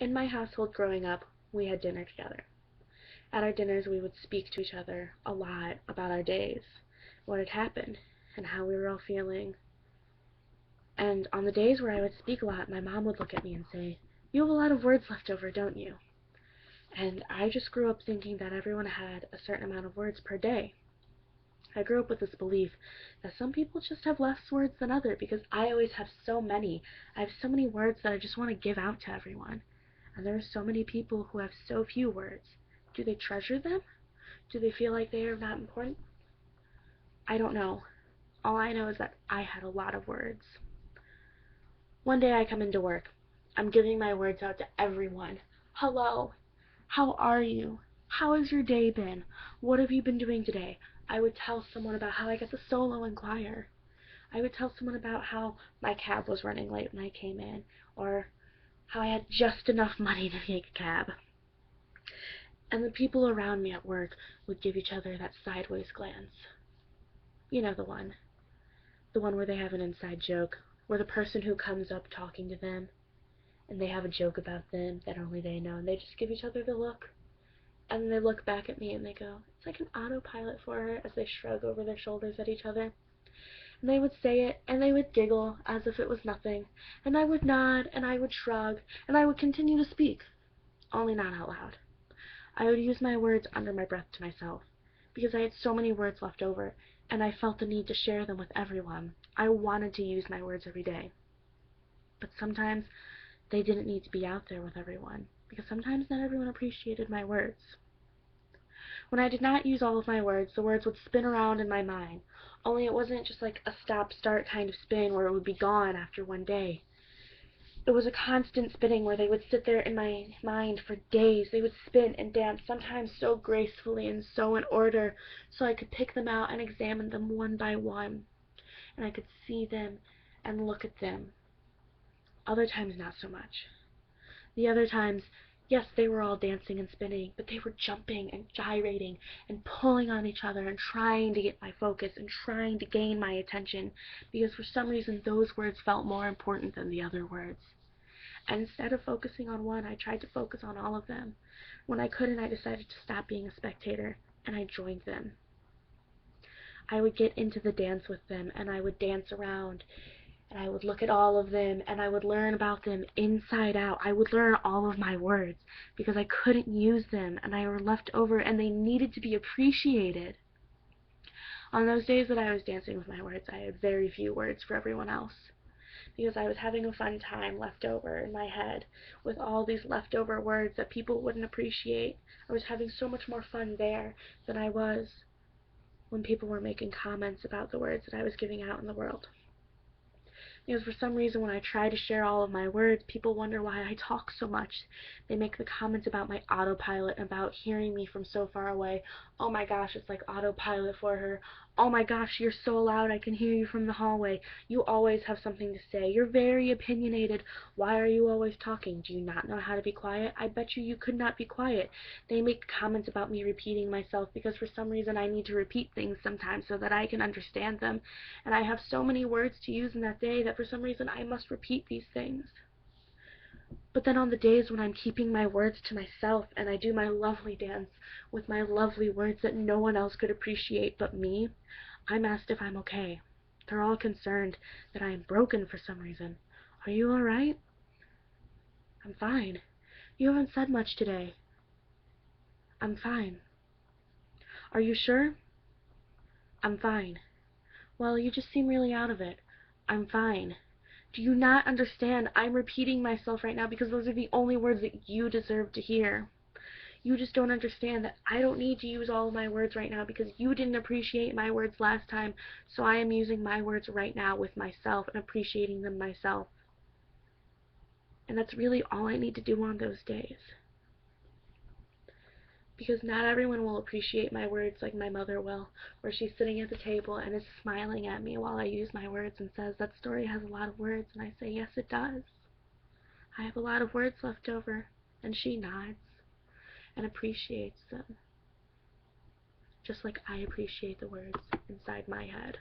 In my household growing up, we had dinner together. At our dinners, we would speak to each other a lot about our days, what had happened, and how we were all feeling. And on the days where I would speak a lot, my mom would look at me and say, "You have a lot of words left over, don't you?" And I just grew up thinking that everyone had a certain amount of words per day. I grew up with this belief that some people just have less words than others because I always have so many. I have so many words that I just want to give out to everyone. And there are so many people who have so few words. Do they treasure them? Do they feel like they are not important? I don't know. All I know is that I had a lot of words. One day I come into work. I'm giving my words out to everyone. Hello. How are you? How has your day been? What have you been doing today? I would tell someone about how I got the solo in choir. I would tell someone about how my cab was running late when I came in, or how I had just enough money to take a cab. And the people around me at work would give each other that sideways glance. You know the one. The one where they have an inside joke, where the person who comes up talking to them, and they have a joke about them that only they know, and they just give each other the look. And then they look back at me and they go, "It's like an autopilot for her," as they shrug over their shoulders at each other. And they would say it, and they would giggle as if it was nothing, and I would nod, and I would shrug, and I would continue to speak, only not out loud. I would use my words under my breath to myself, because I had so many words left over, and I felt the need to share them with everyone. I wanted to use my words every day. But sometimes they didn't need to be out there with everyone, because sometimes not everyone appreciated my words. When I did not use all of my words, the words would spin around in my mind, only it wasn't just like a stop-start kind of spin where it would be gone after one day. It was a constant spinning where they would sit there in my mind for days. They would spin and dance, sometimes so gracefully and so in order, so I could pick them out and examine them one by one, and I could see them and look at them. Other times, not so much. The other times, yes, they were all dancing and spinning, but they were jumping and gyrating and pulling on each other and trying to get my focus and trying to gain my attention, because for some reason those words felt more important than the other words. And instead of focusing on one, I tried to focus on all of them. When I couldn't, I decided to stop being a spectator, and I joined them. I would get into the dance with them, and I would dance around, and I would look at all of them, and I would learn about them inside out. I would learn all of my words, because I couldn't use them, and I were left over, and they needed to be appreciated. On those days that I was dancing with my words, I had very few words for everyone else, because I was having a fun time left over in my head with all these leftover words that people wouldn't appreciate. I was having so much more fun there than I was when people were making comments about the words that I was giving out in the world. Because for some reason when I try to share all of my words, people wonder why I talk so much. They make the comments about my autopilot, about hearing me from so far away. "Oh my gosh, it's like autopilot for her. Oh my gosh, you're so loud I can hear you from the hallway. You always have something to say. You're very opinionated. Why are you always talking? Do you not know how to be quiet? I bet you could not be quiet." They make comments about me repeating myself because for some reason I need to repeat things sometimes so that I can understand them. And I have so many words to use in that day that for some reason I must repeat these things. But then on the days when I'm keeping my words to myself and I do my lovely dance with my lovely words that no one else could appreciate but me, I'm asked if I'm okay. They're all concerned that I am broken for some reason. "Are you alright?" "I'm fine." "You haven't said much today." "I'm fine." "Are you sure?" "I'm fine." "Well, you just seem really out of it." "I'm fine." Do you not understand? I'm repeating myself right now because those are the only words that you deserve to hear. You just don't understand that I don't need to use all of my words right now because you didn't appreciate my words last time, so I am using my words right now with myself and appreciating them myself. And that's really all I need to do on those days. Because not everyone will appreciate my words like my mother will, where she's sitting at the table and is smiling at me while I use my words and says, "That story has a lot of words," and I say, "Yes, it does. I have a lot of words left over," and she nods and appreciates them, just like I appreciate the words inside my head.